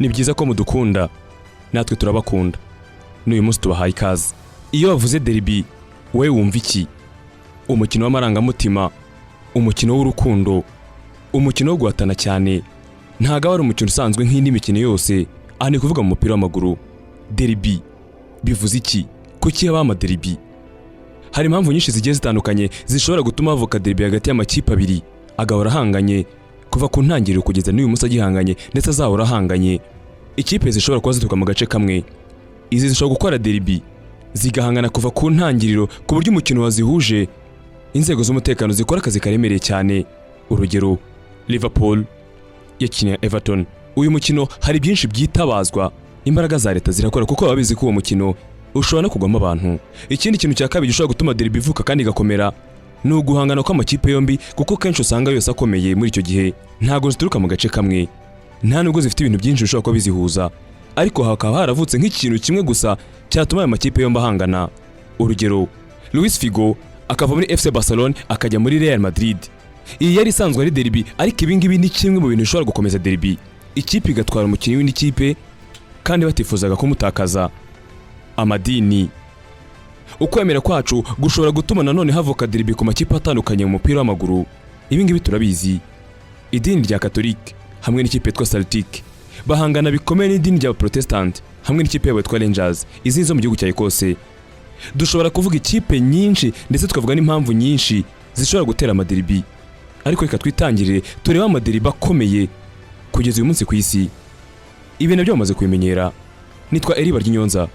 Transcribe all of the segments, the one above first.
ni byiza ko mudukunda natwe turabakunda n'uyu munsi tubahaye ikaze. Iyo bavuze derby we wumva iki? Umukino w'amarangamutima, umukino w'urukundo, umukino wo guhatana cyane. Ntago ari umukino usanzwe nk'indi mikino yose, aha ni kuvuga mu mupira w'amaguru. Derby bivuze iki? Kuki haba amaderby? Hari impamvu nyinshi zigiye zitandukanye zishobora gutuma havuka derby hagati y'amakipe abiri agahora ahanganye kuva ku ntangiriro kugeza n'uyu munsi agihanganye ndetse azahora ahanganye. Ikipe zishobora kuba zituruka mu gace kamwe, izi zishobora gukora derby zigahangana kuva ku ntangiriro ku buryo umukino wazihuje inzego z'umutekano zikora akazi karemereye cyane. Urugero, Liverpool yakiniye Everton. Uyu mukino hari byinshi byitabazwa, imbaraga za leta zirakora kuko babizi ko uwo mukino ushobora no kugwamo abantu. Ikindi kintu cya kabiri gishobora gutuma derby ivuka kandi igakomera ni uguhangana kw'amakipe yombi, kuko kenshi usanga yose akomeye muri icyo gihe ntago zituruka mu gace kamwe, nta nubwo zifite ibintu byinshi bishobora kuba bizihuza, ariko hakaba haravutse nk'ikintu kimwe gusa cyatuma ayo makipe yombi ahangana. Urugero, Luis Figo akava muri FC Barcelona akajya muri Real Madrid. Iyi yari isanzwe ari derby, ariko ibingibi ni kimwe mu bintu bishobora gukomeza derby. Ikipe igatwara umukinnyi w'indi kipe kandi batifuzaga kumutakaza. Amadini, ukwemera kwacu gushobora gutuma nanone havuka derby ku makipe atandukanye mu mupira w'amaguru. Ibingibi turabizi. Idini rya Catholique hamwe n'ikipe yitwa Celtic bahangana bikomeye n'idini rya Protestant hamwe n'ikipe yitwa Rangers. Izi zo mu gihugu cya Ekose. Dushobora kuvuga ikipe nyinshi ndetse tukavuga n'impamvu nyinshi zishobora gutera amaderby, ariko reka twitangirire tureba amaderby akomeye kugeza uyu munsi ku isi. Ibi nabyo bamaze kubimenyera. Nitwa BARYINYONZA,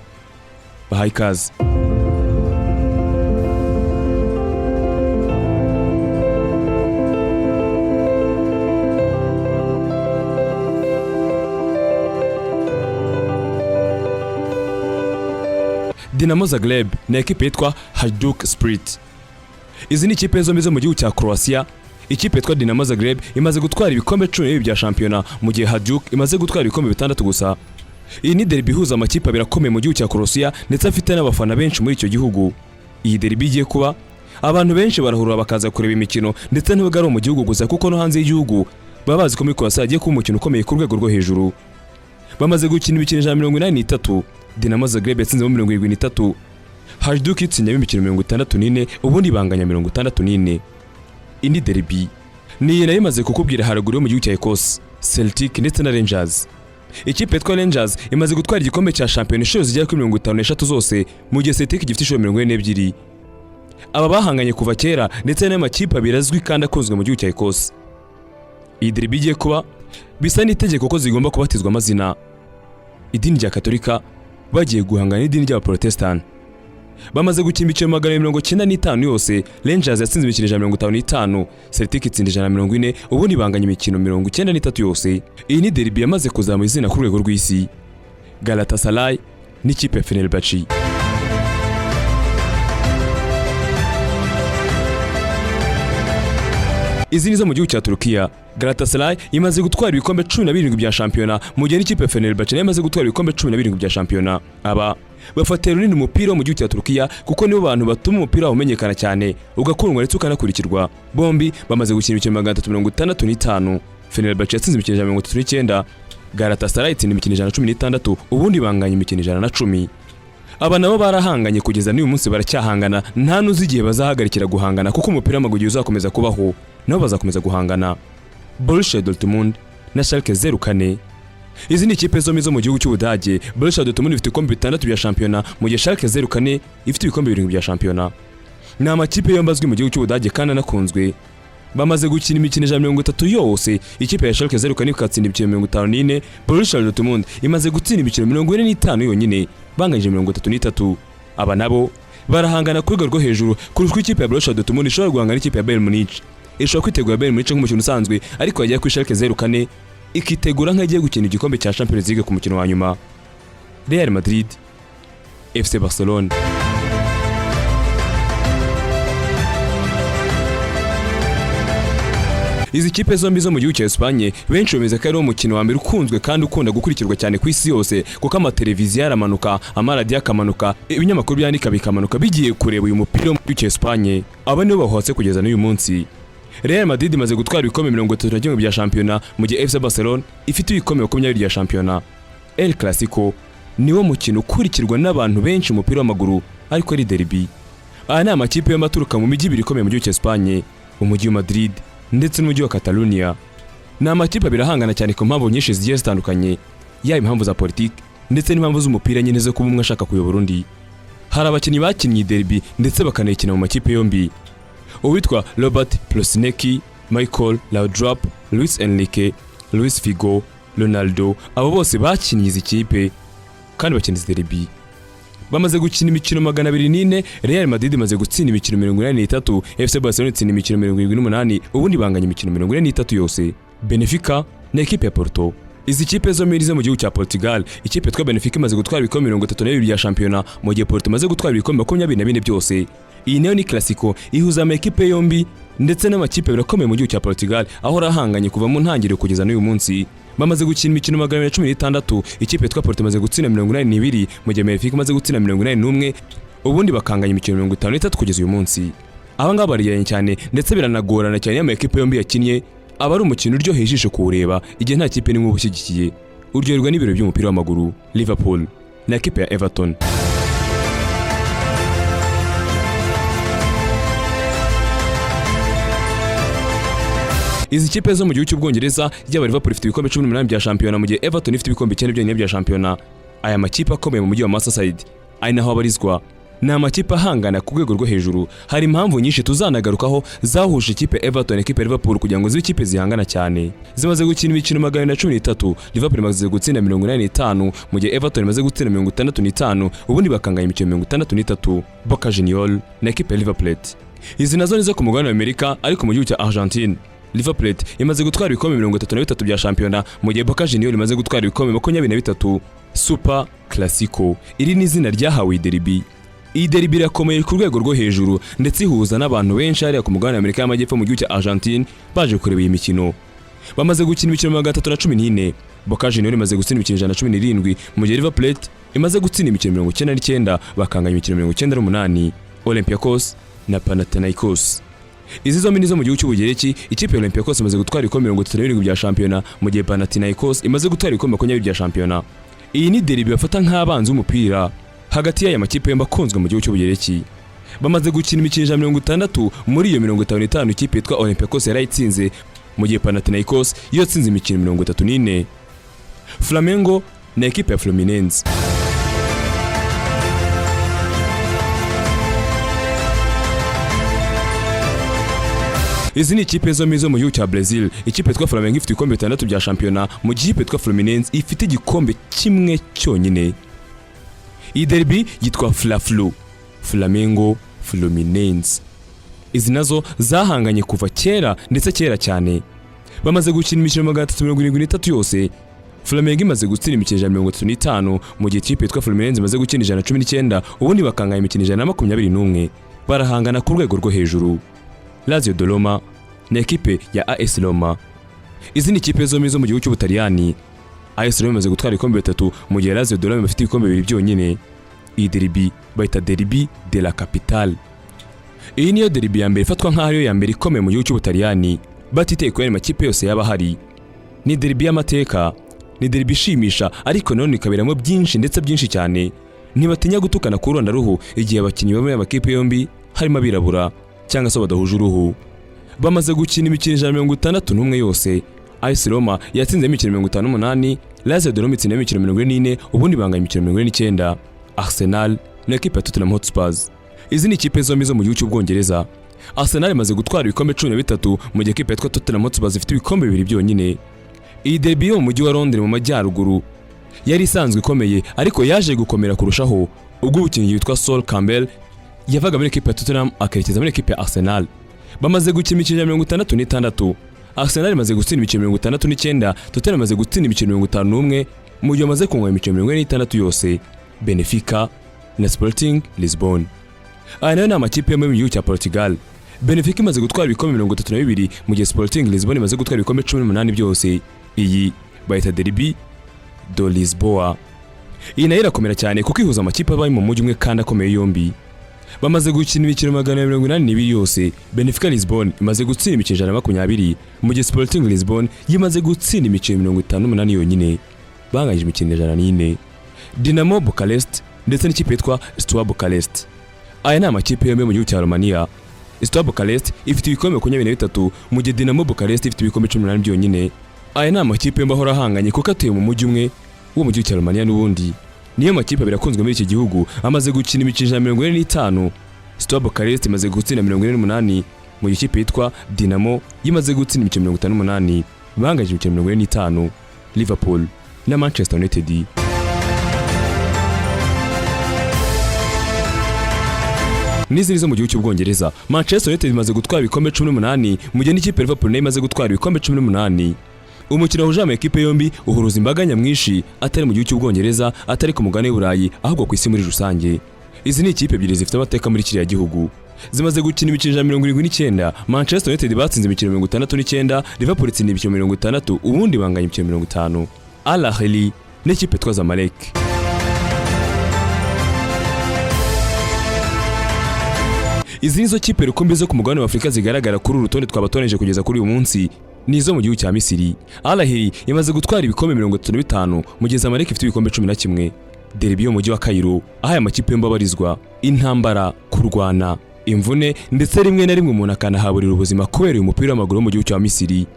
bahaye ikaze. Dinamo Zagreb na ekipe yitwa Hajduk Split. Izi ni ikipe zombi zo mu gihugu cya Croatia. Ikipe yitwa Dinamo Zagreb imaze gutwara ibikombe 10 bya shampiyona, mu gihe Hajduk imaze gutwara ibikombe 6 gusa. Iyi ni derby ihuza amakipe abiri akomeye mu gihugu cya Kurusha ndetse afite n'abafana benshi muri icyo gihugu. Iyi derby igiye kuba, abantu benshi barahurura bakaza kureba imikino ndetse ntibagaro mu gihugu gusa, kuko no hanze y'igihugu baba bazi ko muri Kurusha agiye kuba umukino ukomeye ku rwego rwo hejuru. Bamaze gukina imikino 183. Dinamo Zagreb yatsinze 73, Hajduk itsinze imikino 64, ubundi banganya 64. Indi derby ni nayo imaze kukubwira haruguru mu gihugu cya Ekose, Celtic ndetse na Rangers. Ikipe yitwa Rangers imaze gutwara igikombe cya shampiyona inshuro zigera kuri 53 zose, mu gihe Celtic gifite inshuro 42. Aba bahanganye kuva kera ndetse n'amakipe abirazwi kandi akunzwe mu gihugu cya Ekose. Iyi derby igiye kuba bisa n'itegeko ko zigomba kubatizwa amazina. Idini rya Katolika bagiye guhangana n'idini rya Protestant. Bamaze gukina imikino 195 yose. Rangers yatsinze imikino 155, Celtic itsinda 140, ubundi banganya imikino 93 yose. Iyi ni derby yamaze kuzamura izina ku rwego rw'isi. Galatasaray n'ikipe Fenerbahce. Izi nizo mu gihugu cya Turkiya. Galatasaray imaze gutwara ibikombe 17 bya shampiyona, mu gihe n'ikipe Fenerbahce imaze gutwara ibikombe 17 bya shampiyona. Aba bafatira runini umupira mu gihugu cya Turkiya kuko nibo bantu batuma umupira umenyekana cyane ugakundwa ndetse ukanakurikirwa. Bombi bamaze gukina imikino 365. Fenerbahce yatsinze imikino 39, Galatasaray itsinda imikino 116, ubundi banganya imikino 110. Aba nabo barahanganye kugeza n'uyu munsi baracyahangana, nta nuzigiye bazahagarikira guhangana kuko umupira w'amaguru uzakomeza kubaho, nabo bazakomeza guhangana. Borussia Dortmund na Schalke 04. Izi ni ikipe zombi zo mu gihugu cy'Ubudage. Borussia Dortmund ifite ibikombe 6 bya shampiyona, mu gihe Schalke 04 ifite ibikombe 7 bya shampiyona. Ni amakipe yombazwe mu gihugu cy'Ubudage kandi anakunzwe. Bamaze gukina imikino 130 yose. Ikipe ya Schalke 04 ikatsinda imikino 54, Borussia Dortmund imaze gutsinda imikino 45 yonyine, banganyije 33. Aba nabo barahangana ku rwego rwo hejuru kurusha ikipe ya Borussia Dortmund ishobora guhangana n'ikipe ya Bayern Munich. Ishobora kwitegura Bayern Munich nk'umukino usanzwe, ariko yagiye ku Schalke 04 ikitegura nk'agiye gukina igikombe cya Champions League ku mukino wa nyuma. Real Madrid, FC Barcelona. Izi kipe zombi zo mu gihugu cya Espagne benshi bemeza ko ari umukino wa mbere ukunzwe kandi ukunda gukurikirwa cyane ku isi yose, kuko amateleviziyo yaramanuka, amaradiyo akamanuka, ibinyamakuru byandika bikamanuka bigiye kureba uyu mupira mu gihugu cya Espagne. Aba nibo bahotse kugeza n'uyu munsi. Real Madrid imaze gutwara ibikombe 31 bya shampiyona, mu gihe FC Barcelona ifite ibikombe 20 bya shampiyona. El Clasico niwo mukino ukurikirwa n'abantu benshi mu mupira w'amaguru ariko ari derby. Aya ni amakipe y'amaturuka mu mijyi ibiri ikomeye mu gihugu cya Espagne, umujyi wa Madrid ndetse n'umujyi wa Catalonia. Ni amakipe birahangana cyane ku mpamvu nyinshi zigiye zitandukanye, yaba impamvu za politiki ndetse n'impamvu z'umupira nyine zo kuba umwe ashaka kuyobora undi. Hari abakinnyi bakinnye derby ndetse bakanayikina mu makipe yombi. Uwitwa Robert Plosnecki, Michael Laudrup, Luis Enrique, Luis Figo, Ronaldo, abo bose bakinnye izi kipe kandi bakinnye derby. Bamaze gukina imikino 204, Real Madrid imaze gutsinda imikino 83, FC Barcelona itsinda imikino 78, ubundi banganya imikino 43 yose. Benfica na ekipe ya Porto. Izi kipe zo mirize mu gihugu cya Portugal, ikipe twa Benfica imaze gutwara ibikombe 32 bya shampiyona, mu gihe Porto imaze gutwara ibikombe 24 byose. Iyi nayo ni Clasico ihuza amakipe yombi ndetse n'amakipe birakomeye mu gihugu cya Portugal, aho rahanganye kuva mu ntangiriro kugeza n'uyu munsi. Bamaze gukina imikino 116, ikipe twa Porto imaze gutsinda 82, mu gihe Benfica imaze gutsinda 81, ubundi bakanganya imikino 53 kugeza uyu munsi. Aba ngaba bariyanye cyane ndetse biranagorana cyane amakipe yombi yakinnye. Aba ari umukino uryoheye ijisho kuwureba igihe nta kipe nimwe ubushyigikiye. Uryoherwa n'ibiro by'umupira w'amaguru. Liverpool na ekipe ya Everton. Izi kipe zo mu gihugu cy'Ubwongereza, yaba Liverpool ifite ibikombe 18 bya shampiyona, mu gihe Everton ifite ibikombe 9 byonyine bya shampiyona. Aya makipe akomeye mu mujyi wa Merseyside ari naho abarizwa. Ni amakipe ahangana ku rwego rwo hejuru. Hari impamvu nyinshi tuzanagarukaho zahuje ikipe Everton ekipe Liverpool kugira ngo zibe ikipe zihangana cyane. Zimaze gukina imikino 113, Liverpool imaze gutsinda 85, mu gihe Everton imaze gutsinda 65, ubundi bakanganya imikino 63. Boca Juniors na ekipe ya River Plate. Izi nazo nizo ku mugabane wa Amerika, ariko mu gihugu cya Argentine River Plate imaze gutwara ibikombe 33 bya shampiyona, mu gihe Boca Juniors imaze gutwara ibikombe 23. Super Clasico iri ni izina ryahawe derby. Iyi derby irakomeye ku rwego rwo hejuru ndetse ihuza n'abantu benshi hariya ku mugabane wa Amerika y'Amajyepfo mu gihugu cya Argentine baje kureba iyi mikino. Bamaze gukina imikino 314, Boca Juniors imaze gutsinda imikino 117, mu gihe River Plate imaze gutsinda imikino 99 bakanganya imikino 98. Olympiacos na Panathinaikos. Izi zombi nizo mu gihugu cy'Ubugereki, ikipe ya Olympiacos imaze gutwara ibikombe 37 bya shampiyona, mu gihe Panathinaikos imaze gutwara ibikombe 20 bya shampiyona. Iyi ni derby bafata nk'abanzi umupira hagati y'aya makipe yombi akunzwe mu gihugu cy'Ubugereki. Bamaze gukina imikino 60, muri iyo 55 ikipe yitwa Olympiacos yarayitsinze, mu gihe Panathinaikos yo yatsinze imikino 34. Flamengo na ekipe ya Fluminense. Izi ni ikipe zo mu gihugu cya Brazil, ikipe yitwa Flamengo ifite ibikombe 6 bya shampiyona, mu gihe ikipe yitwa Fluminense ifite igikombe kimwe cyonyine. Iyi derby yitwa Fla-Flu, Flamengo Fluminense. Izi nazo zahanganye kuva kera ndetse kera cyane. Bamaze gukina imikino 373 yose. Flamengo imaze gutsinda imikino 135, mu gihe ikipe yitwa Fluminense imaze gukina 119, ubundi bakanganya imikino 121. Barahangana ku rwego rwo hejuru. Lazio de Roma na ekipe ya AS Roma. Izi ni ikipe zo mu gihugu cy'Ubutaliyani. AS Roma imaze gutwara ibikombe 3, mu gihe Lazio de Roma ifite ibikombe 2 byonyine. Iyi derby bayita derby de la capitale. Iyi niyo derby ya mbere ifatwa nk'aho ariyo ya mbere ikomeye mu gihugu cy'Ubutaliyani, batiteye ku makipe yose yaba hari. Ni derby y'amateka, ni derby ishimisha, ariko none ikaberamo byinshi ndetse byinshi cyane. Ntibatinya gutukana ku ruhande ruhu igihe abakinnyi bamwe y'amakipe yombi harimo abirabura cyangwa se badahuje uruhu. Bamaze gukina imikino 161 yose. AS Roma yatsinze imikino 58, Lazio de Roma itsinda imikino 44, ubundi banganya imikino 49. Arsenal na ekipe ya Tottenham Hotspurs. Izi ni ikipe zombi zo mu gihugu cy'Ubwongereza. Arsenal imaze gutwara ibikombe 13, mu gihe ekipe yitwa Tottenham Hotspurs ifite ibikombe 2 byonyine. Iyi derby yo mu mujyi wa Londres mu majyaruguru yari isanzwe ikomeye, ariko yaje gukomera kurushaho ubwo umukinnyi witwa Sol Campbell yavaga muri ekipe ya Tottenham akerekeza muri ekipe ya Arsenal. Bamaze gukina imikino 66. Arsenal imaze gutsinda imikino 69, Tottenham imaze gutsinda imikino 51, mu gihe amaze kungwa imikino 46 yose. Benfica na Sporting Lisbon. Aya nayo ni amakipe yo mu gihugu cya Portugal. Benfica imaze gutwara ibikombe 32, mu gihe Sporting Lisbon imaze gutwara ibikombe 18 byose. Iyi bayita derby do Lisboa. Iyi nayo irakomera cyane kuko ihuza amakipe abaye mu mujyi umwe kandi akomeye yombi. Bamaze gukina imikino 182 yose. Benfica Lisbon imaze gutsinda imikino 120, mu gihe Sporting Lisbon yimaze gutsinda imikino 58 yonyine. banganyije imikino 104. Dinamo Bucharest ndetse n'ikipe yitwa Steaua Bucharest. Aya ni amakipe yombi mu gihugu cya Romania. Steaua Bucharest ifite ibikombe 23 mu gihe Dinamo Bucharest ifite ibikombe 18 byonyine. Aya ni amakipe yombi ahora ahanganye kuko atuye mu mujyi umwe wo mu gihugu cya Romania n'ubundi. Niyo makipe abiri akunzwe muri iki gihugu amaze gukina imikino 45. Steaua Bucharest imaze gutsinda 48 mu gihe ikipe yitwa Dinamo yimaze gutsinda imikino 58. Banganyije imikino 45. Liverpool na Manchester United. N'izindi zo mu gihugu cy'Ubwongereza, Manchester United imaze gutwara ibikombe 18 mu gihe n'ikipe Liverpool nayo imaze gutwara ibikombe 18. Umukino wahuje amakipe yombi uhuruza imbaga nyamwinshi atari mu gihugu cy'Ubwongereza, atari ku mugabane w'Uburayi ahubwo ku isi muri rusange. Izi ni ikipe ebyiri zifite amateka muri kiriya gihugu. Zimaze gukina imikino 79. Manchester United batsinze imikino 69, Liverpool itsinda imikino 60, ubundi banganya imikino 50. Al Ahly n'ikipe yitwa Zamalek. Izi nizo kipe rukumbi zo ku mugabane wa Afurika zigaragara kuri urutonde twabatoneje kugeza kuri uyu munsi. Nizo mu gihugu cya Misiri. Al Ahly yamaze gutwara ibikombe 35 mu gihe Zamalek ifite ibikombe 11. Derby yo mu mujyi wa Cairo, aho aya makipe yombi abarizwa. Intambara, kurwana, imvune ndetse rimwe na rimwe umuntu akanahaburira ubuzima kubera uyu mupira w'amaguru mu gihugu cya Misiri.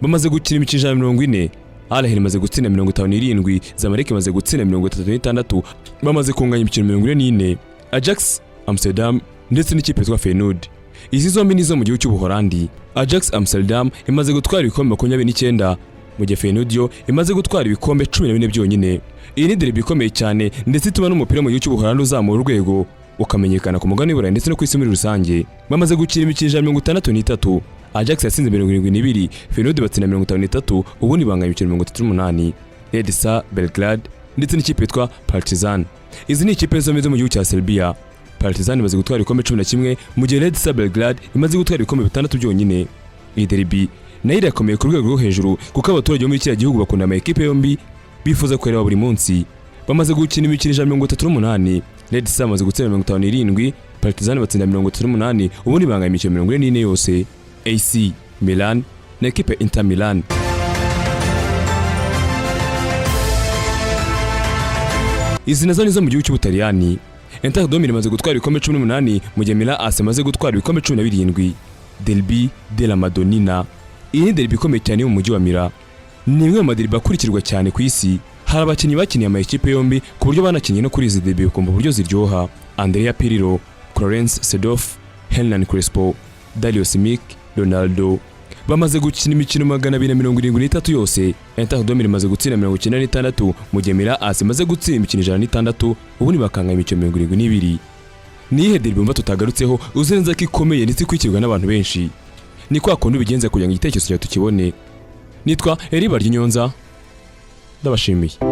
Bamaze gukina imikino 40. Al Ahly imaze gutsinda 57, Zamalek imaze gutsinda 36, bamaze kunganya imikino 44. Ajax Amsterdam ndetse n'ikipe yitwa Feyenoord. Izi zombi nizo mu gihugu cy'Ubuholandi. Ajax Amsterdam imaze gutwara ibikombe 29 mu gihe Feyenoord yo imaze gutwara ibikombe 14 byonyine. Iyi ni derby ikomeye cyane ndetse ituma n'umupira mu gihugu cy'Ubuholandi uzamura urwego ukamenyekana ku mugabane w'Uburayi ndetse no ku isi muri rusange. Bamaze gukina imikino 63. Ajax yatsinze 72, Feyenoord batsinda 53, ubundi banganya imikino 38. Red Star Belgrade ndetse n'ikipe yitwa Partizan. Izi ni ikipe zombi zo mu gihugu cya Serbia. Partizan imaze gutwara ibikombe 11 mu gihe Red Star Belgrade imaze gutwara ibikombe 6 byonyine. Iyi derby nayo irakomeye ku rwego rwo hejuru kuko abaturage bo muri kiriya gihugu bakunda amakipe yombi bifuza kureba buri munsi. Bamaze gukina imikino 38. Red Star imaze gutsinda 57, Partizan batsinda 38, ubundi banganya imikino 44 yose. AC Milan na ekipe Inter Milan. Izi nazo nizo mu gihugu cy'Ubutaliyani. Inter imaze gutwara ibikombe 18 mu gihe Milan AC imaze gutwara ibikombe 17. Derby della Madonnina. Iyi ni derby ikomeye cyane mu mujyi wa Milan. Ni imwe mu maderby akurikirwa cyane ku isi. Hari abakinnyi bakiniye amakipe yombi ku buryo banakinnye no kuri izi derby ukumva uburyo ziryoha. Andrea Pirlo, Clarence Seedorf, Hernan Crespo, Dario Simic, Ronaldo. Bamaze gukina imikino 273 yose. Inter imaze gutsinda 96 mu gihe Milan AC imaze gutsinda imikino 106, ubundi bakanga imikino 72. Nihe derby umva tutagarutseho uzenza ko ikomeye ndetse kwikirwa n'abantu benshi. Ni kwa kundi bigenze kugira ngo igitekerezo cyawe tukibone. Nitwa BARYINYONZA. Ndabashimiye.